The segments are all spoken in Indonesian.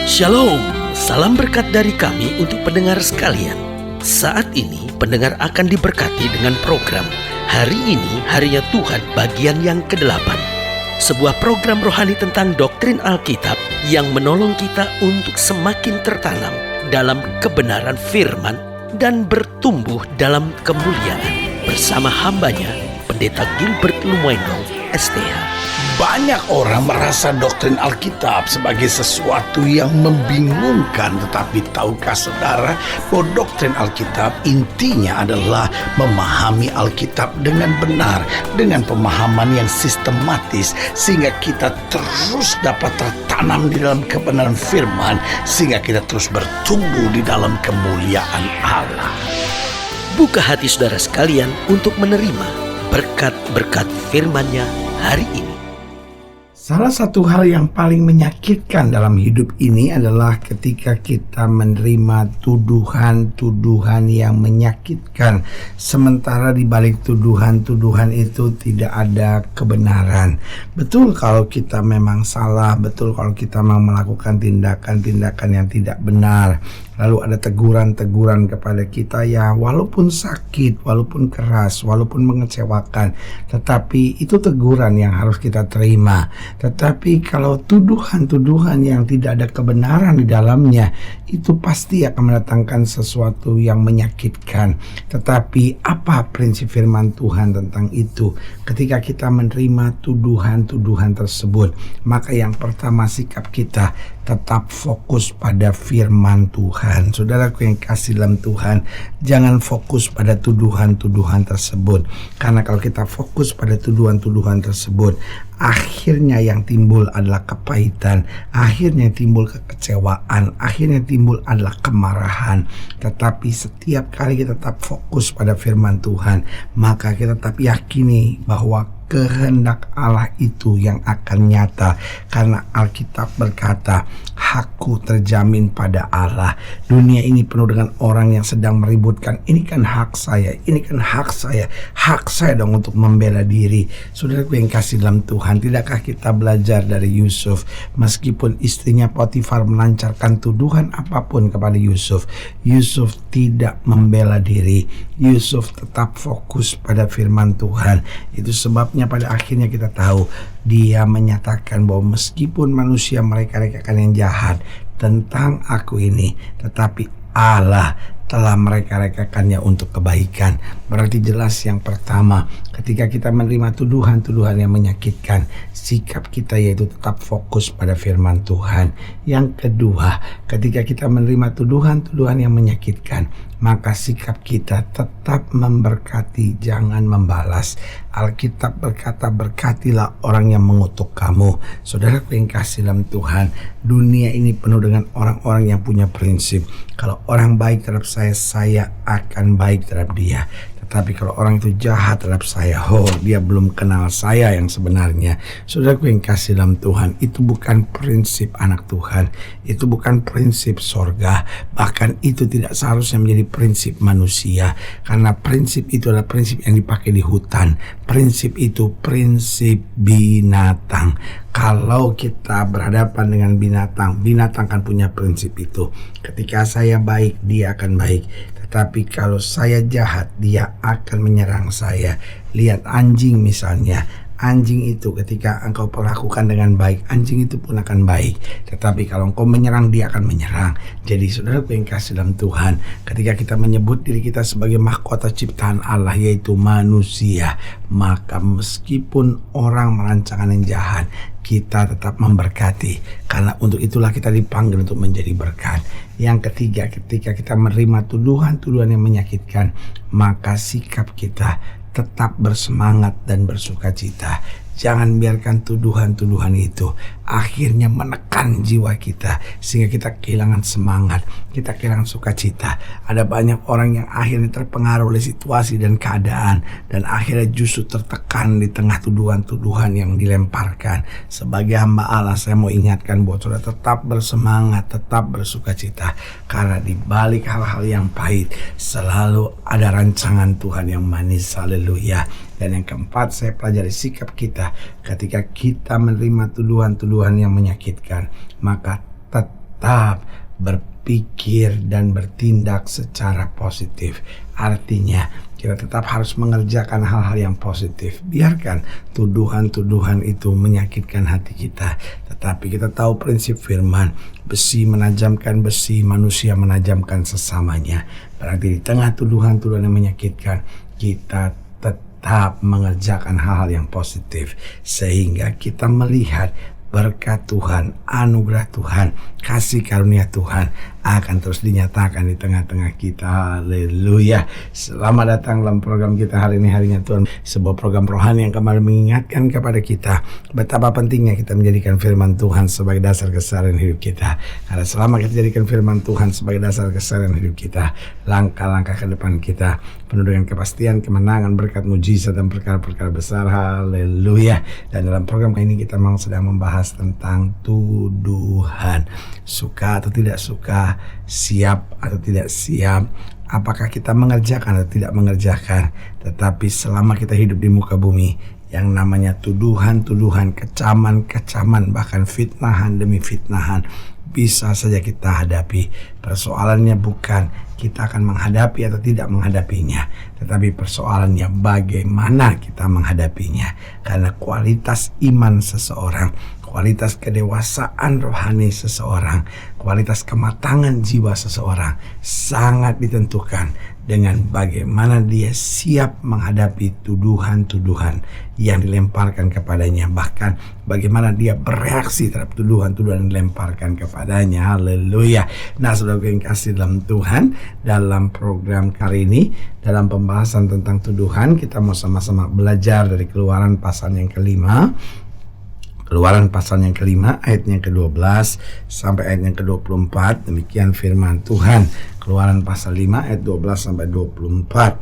Shalom, salam berkat dari kami untuk pendengar sekalian. Saat ini pendengar akan diberkati dengan program Hari Ini Harinya Tuhan bagian yang ke-8. Sebuah program rohani tentang doktrin Alkitab yang menolong kita untuk semakin tertanam dalam kebenaran firman dan bertumbuh dalam kemuliaan. Bersama hambanya, Pendeta Gilbert Lumwendo, STH. Banyak orang merasa doktrin Alkitab sebagai sesuatu yang membingungkan. Tetapi tahukah saudara bahwa doktrin Alkitab intinya adalah memahami Alkitab dengan benar, dengan pemahaman yang sistematis, sehingga kita terus dapat tertanam di dalam kebenaran firman, sehingga kita terus bertumbuh di dalam kemuliaan Allah. Buka hati saudara sekalian untuk menerima berkat-berkat firman-Nya hari ini. Salah satu hal yang paling menyakitkan dalam hidup ini adalah ketika kita menerima tuduhan-tuduhan yang menyakitkan, sementara di balik tuduhan-tuduhan itu tidak ada kebenaran. Betul kalau kita memang salah, betul kalau kita memang melakukan tindakan-tindakan yang tidak benar. Lalu ada teguran-teguran kepada kita, ya walaupun sakit, walaupun keras, walaupun mengecewakan, tetapi itu teguran yang harus kita terima. Tetapi kalau tuduhan-tuduhan yang tidak ada kebenaran di dalamnya, itu pasti akan mendatangkan sesuatu yang menyakitkan. Tetapi apa prinsip firman Tuhan tentang itu? Ketika kita menerima tuduhan-tuduhan tersebut, maka yang pertama sikap kita tetap fokus pada firman Tuhan. Saudaraku yang kasih dalam Tuhan, jangan fokus pada tuduhan-tuduhan tersebut. Karena kalau kita fokus pada tuduhan-tuduhan tersebut, akhirnya yang timbul adalah kepahitan, akhirnya timbul kekecewaan, akhirnya timbul adalah kemarahan. Tetapi setiap kali kita tetap fokus pada firman Tuhan, maka kita tetap yakini bahwa kehendak Allah itu yang akan nyata. Karena Alkitab berkata, hakku terjamin pada Allah. Dunia ini penuh dengan orang yang sedang meributkan, ini kan hak saya, ini kan hak saya, hak saya dong untuk membela diri. Saudaraku yang kasih dalam Tuhan, tidakkah kita belajar dari Yusuf? Meskipun istrinya Potifar melancarkan tuduhan apapun kepada Yusuf, Yusuf tidak membela diri. Yusuf tetap fokus pada firman Tuhan. Itu sebabnya pada akhirnya kita tahu dia menyatakan bahwa meskipun manusia mereka-rekakan yang jahat tentang aku ini, tetapi Allah telah mereka-rekakannya untuk kebaikan. Berarti jelas yang pertama, ketika kita menerima tuduhan-tuduhan yang menyakitkan, sikap kita yaitu tetap fokus pada firman Tuhan. Yang kedua, ketika kita menerima tuduhan-tuduhan yang menyakitkan, maka sikap kita tetap memberkati, jangan membalas. Alkitab berkata, berkatilah orang yang mengutuk kamu. Saudaraku yang kasih dalam Tuhan, dunia ini penuh dengan orang-orang yang punya prinsip. Kalau orang baik terhadap saya akan baik terhadap dia. Tetapi kalau orang itu jahat terhadap saya, dia belum kenal saya yang sebenarnya. Saudaraku yang kasih dalam Tuhan, itu bukan prinsip anak Tuhan. Itu bukan prinsip sorga. Bahkan itu tidak seharusnya menjadi prinsip manusia. Karena prinsip itu adalah prinsip yang dipakai di hutan. Prinsip itu prinsip binatang. Kalau kita berhadapan dengan binatang, binatang kan punya prinsip itu. Ketika saya baik, dia akan baik. Tetapi kalau saya jahat, dia akan menyerang saya. Lihat anjing misalnya. Anjing itu ketika engkau perlakukan dengan baik, anjing itu pun akan baik. Tetapi kalau engkau menyerang, dia akan menyerang. Jadi saudaraku yang kasih dalam Tuhan, ketika kita menyebut diri kita sebagai mahkota ciptaan Allah, yaitu manusia, maka meskipun orang merancangkan yang jahat, kita tetap memberkati. Karena untuk itulah kita dipanggil untuk menjadi berkat. Yang ketiga, ketika kita menerima tuduhan-tuduhan yang menyakitkan, maka sikap kita tetap bersemangat dan bersukacita. Jangan biarkan tuduhan-tuduhan itu akhirnya menekan jiwa kita sehingga kita kehilangan semangat, kita kehilangan sukacita. Ada banyak orang yang akhirnya terpengaruh oleh situasi dan keadaan dan akhirnya justru tertekan di tengah tuduhan-tuduhan yang dilemparkan. Sebagai hamba Allah, saya mau ingatkan bahwa saudara tetap bersemangat, tetap bersukacita, karena di balik hal-hal yang pahit selalu ada rancangan Tuhan yang manis. Haleluya. Dan yang keempat, saya pelajari sikap kita ketika kita menerima tuduhan-tuduhan yang menyakitkan, maka tetap berpikir dan bertindak secara positif. Artinya kita tetap harus mengerjakan hal-hal yang positif. Biarkan tuduhan-tuduhan itu menyakitkan hati kita. Tetapi kita tahu prinsip firman, besi menajamkan besi, manusia menajamkan sesamanya. Berarti di tengah tuduhan-tuduhan yang menyakitkan, kita tetap mengerjakan hal-hal yang positif. Sehingga kita melihat berkat Tuhan, anugerah Tuhan, kasih karunia Tuhan akan terus dinyatakan di tengah-tengah kita. Haleluya. Selamat datang dalam program kita hari ini, Harinya Tuhan. Sebuah program rohani yang kembali mengingatkan kepada kita betapa pentingnya kita menjadikan firman Tuhan sebagai dasar keseharian hidup kita. Karena selama kita jadikan firman Tuhan sebagai dasar keseharian hidup kita, langkah-langkah ke depan kita penuh dengan kepastian, kemenangan, berkat, mujizat, dan perkara-perkara besar. Haleluya. Dan dalam program ini kita memang sedang membahas tentang tuduhan. Suka atau tidak suka, siap atau tidak siap, apakah kita mengerjakan atau tidak mengerjakan. Tetapi selama kita hidup di muka bumi, yang namanya tuduhan-tuduhan, kecaman-kecaman, bahkan fitnahan demi fitnahan bisa saja kita hadapi. Persoalannya bukan kita akan menghadapi atau tidak menghadapinya, tetapi persoalannya bagaimana kita menghadapinya. Karena kualitas iman seseorang, kualitas kedewasaan rohani seseorang, kualitas kematangan jiwa seseorang sangat ditentukan dengan bagaimana dia siap menghadapi tuduhan-tuduhan yang dilemparkan kepadanya, bahkan bagaimana dia bereaksi terhadap tuduhan-tuduhan yang dilemparkan kepadanya. Haleluya. Nah, saudara yang kasih dalam Tuhan, dalam program kali ini, dalam pembahasan tentang tuduhan, kita mau sama-sama belajar dari Keluaran pasal yang kelima. Keluaran pasal yang kelima, ayat yang ke-12 sampai ayat yang ke-24. Demikian firman Tuhan. Keluaran pasal 5 ayat 12 sampai 24.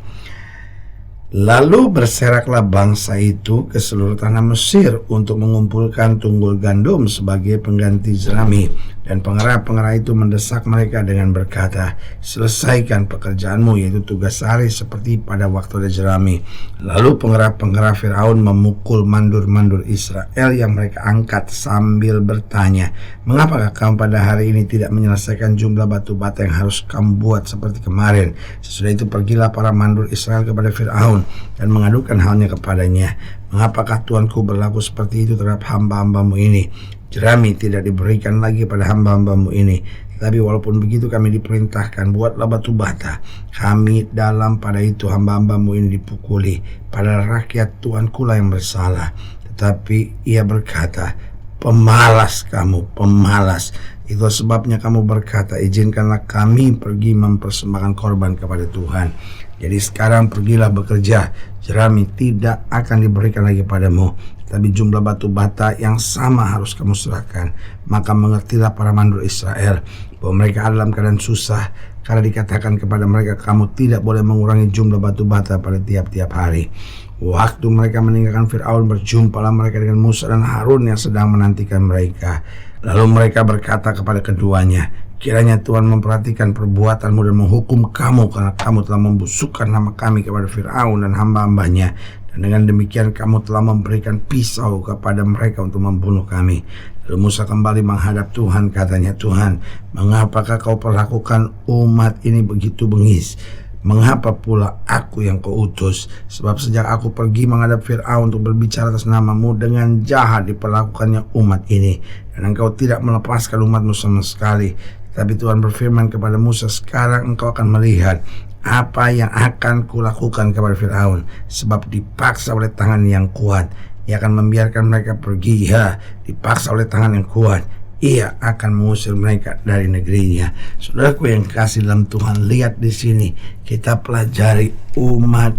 Lalu berseraklah bangsa itu ke seluruh tanah Mesir untuk mengumpulkan tunggul gandum sebagai pengganti jerami. Dan pengerah-pengerah itu mendesak mereka dengan berkata, selesaikan pekerjaanmu, yaitu tugas sehari seperti pada waktu ada jerami. Lalu pengerah-pengerah Firaun memukul mandur-mandur Israel yang mereka angkat sambil bertanya, mengapakah kamu pada hari ini tidak menyelesaikan jumlah batu bata yang harus kamu buat seperti kemarin? Sesudah itu pergilah para mandur Israel kepada Firaun dan mengadukan halnya kepadanya, mengapakah Tuanku berlaku seperti itu terhadap hamba-hambamu ini? Jerami tidak diberikan lagi pada hamba-hambamu ini. Tetapi walaupun begitu kami diperintahkan, buatlah batu bata. Kami dalam pada itu hamba-hambamu ini dipukuli. Padahal rakyat Tuanku lah yang bersalah. Tetapi ia berkata, pemalas kamu, pemalas. Itu sebabnya kamu berkata, izinkanlah kami pergi mempersembahkan korban kepada Tuhan. Jadi sekarang pergilah bekerja. Jerami tidak akan diberikan lagi padamu, tapi jumlah batu bata yang sama harus kamu serahkan. Maka mengertilah para mandur Israel bahwa mereka ada dalam keadaan susah, karena dikatakan kepada mereka, kamu tidak boleh mengurangi jumlah batu bata pada tiap-tiap hari. Waktu mereka meninggalkan Firaun, berjumpalah mereka dengan Musa dan Harun yang sedang menantikan mereka. Lalu mereka berkata kepada keduanya, kiranya Tuhan memperhatikan perbuatanmu dan menghukum kamu, karena kamu telah membusukkan nama kami kepada Firaun dan hamba-hambanya. Dan dengan demikian kamu telah memberikan pisau kepada mereka untuk membunuh kami. Lalu Musa kembali menghadap Tuhan, katanya, Tuhan, mengapakah kau perlakukan umat ini begitu bengis? Mengapa pula aku yang kau utus? Sebab sejak aku pergi menghadap Firaun untuk berbicara atas namamu, dengan jahat diperlakukannya umat ini, dan engkau tidak melepaskan umatmu sama sekali. Tapi Tuhan berfirman kepada Musa, sekarang engkau akan melihat apa yang akan kulakukan kepada Firaun, sebab dipaksa oleh tangan yang kuat. Ia akan membiarkan mereka pergi, ya, dipaksa oleh tangan yang kuat. Ia akan mengusir mereka dari negerinya. Saudaraku yang kasih dalam Tuhan, lihat di sini kita pelajari umat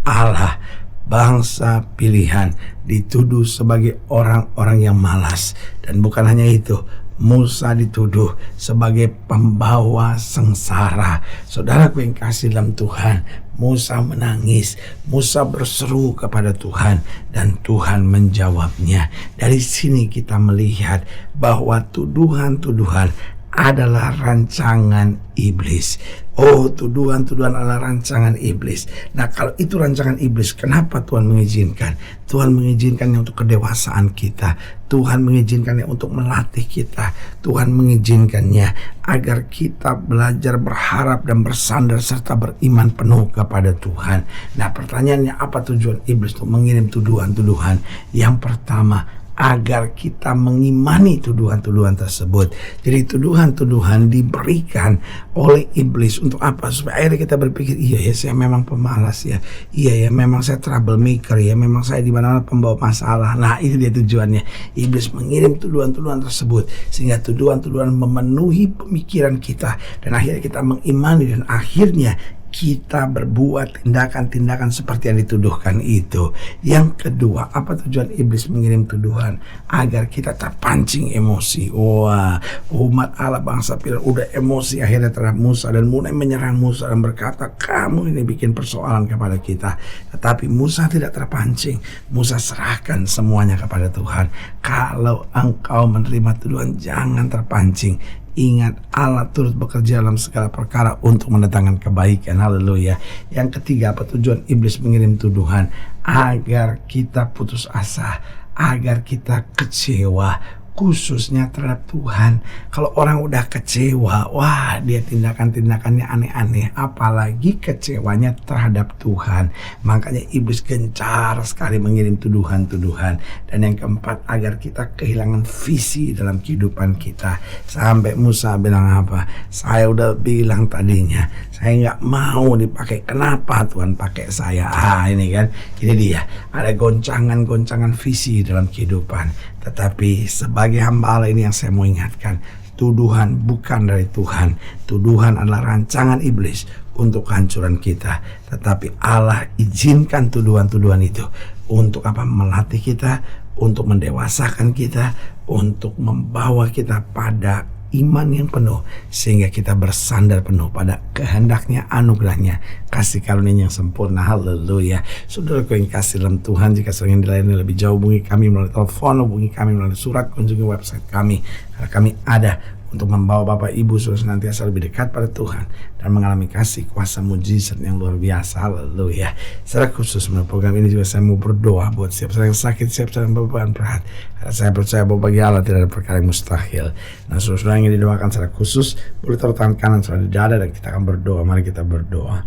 Allah, bangsa pilihan, dituduh sebagai orang-orang yang malas. Dan bukan hanya itu, Musa dituduh sebagai pembawa sengsara. Saudaraku yang kasih dalam Tuhan, Musa menangis, Musa berseru kepada Tuhan, dan Tuhan menjawabnya. Dari sini kita melihat bahwa tuduhan-tuduhan adalah rancangan iblis. Oh, tuduhan-tuduhan adalah rancangan iblis. Nah, kalau itu rancangan iblis, kenapa Tuhan mengizinkan? Tuhan mengizinkannya untuk kedewasaan kita. Tuhan mengizinkannya untuk melatih kita. Tuhan mengizinkannya agar kita belajar berharap dan bersandar serta beriman penuh kepada Tuhan. Nah, pertanyaannya, apa tujuan iblis untuk mengirim tuduhan-tuduhan? Yang pertama, agar kita mengimani tuduhan-tuduhan tersebut. Jadi tuduhan-tuduhan diberikan oleh iblis untuk apa? Supaya akhirnya kita berpikir, iya ya, saya memang pemalas ya. Iya ya, memang saya troublemaker ya. Memang saya di mana-mana pembawa masalah. Nah, itu dia tujuannya. Iblis mengirim tuduhan-tuduhan tersebut sehingga tuduhan-tuduhan memenuhi pemikiran kita dan akhirnya kita mengimani dan akhirnya kita berbuat tindakan-tindakan seperti yang dituduhkan itu. Yang kedua, apa tujuan iblis mengirim tuduhan? Agar kita terpancing emosi. Wah, umat Allah bangsa Firaun udah emosi akhirnya terhadap Musa dan mulai menyerang Musa dan berkata, kamu ini bikin persoalan kepada kita. Tetapi Musa tidak terpancing. Musa serahkan semuanya kepada Tuhan. Kalau engkau menerima tuduhan, jangan terpancing. Ingat, Allah turut bekerja dalam segala perkara untuk mendatangkan kebaikan. Haleluya. Yang ketiga, apa tujuan iblis mengirim tuduhan? Agar kita putus asa, agar kita kecewa, khususnya terhadap Tuhan. Kalau orang udah kecewa, wah, dia tindakan-tindakannya aneh-aneh, apalagi kecewanya terhadap Tuhan. Makanya iblis gencar sekali mengirim tuduhan-tuduhan. Dan yang keempat, agar kita kehilangan visi dalam kehidupan kita. Sampai Musa bilang apa? Saya udah bilang tadinya, saya nggak mau dipakai. Kenapa Tuhan pakai saya? Ini kan, ini dia. Ada goncangan-goncangan visi dalam kehidupan. Tetapi sebagai hamba Allah ini yang saya mau ingatkan, tuduhan bukan dari Tuhan. Tuduhan adalah rancangan iblis untuk kehancuran kita. Tetapi Allah izinkan tuduhan-tuduhan itu untuk apa? Melatih kita, untuk mendewasakan kita, untuk membawa kita pada iman yang penuh sehingga kita bersandar penuh pada kehendaknya, anugerahnya, kasih karunia yang sempurna. Haleluya. Saudaraku yang kasih dalam Tuhan, jika ingin dilayani lebih jauh, hubungi kami melalui telepon, hubungi kami melalui surat, kunjungi website kami karena kami ada untuk membawa Bapak Ibu saudara senantiasa lebih dekat pada Tuhan dan mengalami kasih kuasa mujizat yang luar biasa. Haleluya. Secara khusus melalui program ini juga saya mau berdoa buat siapa yang sakit, siapa yang beban berat, karena saya percaya bahwa bagi Allah tidak ada perkara yang mustahil. Nah, saudara yang didoakan secara khusus boleh taruh tangan kanan saudara di dada dan kita akan berdoa. Mari kita berdoa.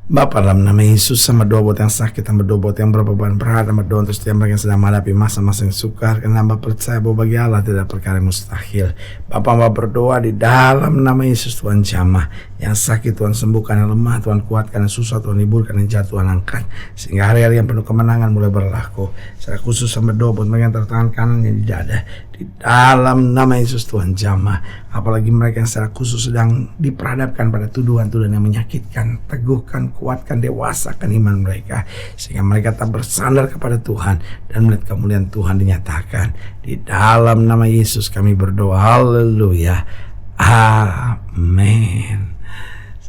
Bapa, dalam nama Yesus, sama doa buat yang sakit, sama doa buat yang berbeban berat, sama doa untuk setiap mereka yang sedang menghadapi masa-masa yang sukar, karena hamba percaya bahwa bagi Allah tidak ada perkara yang mustahil. Bapa, hamba berdoa di dalam nama Yesus, Tuhan jamah yang sakit Tuhan sembuhkan, yang lemah Tuhan kuatkan, yang susah Tuhan hiburkan, yang jatuh Tuhan angkat, sehingga hari-hari yang penuh kemenangan mulai berlaku. Secara khusus sama doa buat mereka yang tertangan kanan yang di dada, di dalam nama Yesus Tuhan jamah. Apalagi mereka yang secara khusus sedang diperhadapkan pada tuduhan-tuduhan yang menyakitkan, teguhkan, kuatkan, dewasakan iman mereka sehingga mereka tak bersandar kepada Tuhan dan melihat kemuliaan Tuhan dinyatakan. Di dalam nama Yesus kami berdoa. Haleluya. Amin.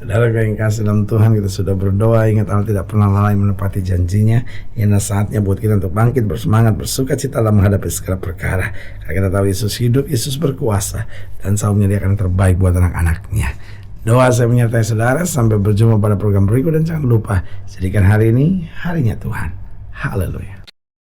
Saudara yang kasih dalam Tuhan, kita sudah berdoa. Ingat, Allah tidak pernah lalai menepati janjinya. Ini saatnya buat kita untuk bangkit, bersemangat, bersuka cita dalam menghadapi segala perkara. Karena kita tahu Yesus hidup, Yesus berkuasa, dan selalu menyediakan yang terbaik buat anak-anaknya. Doa saya menyertai saudara. Sampai berjumpa pada program berikut, dan jangan lupa jadikan hari ini harinya Tuhan. Haleluya.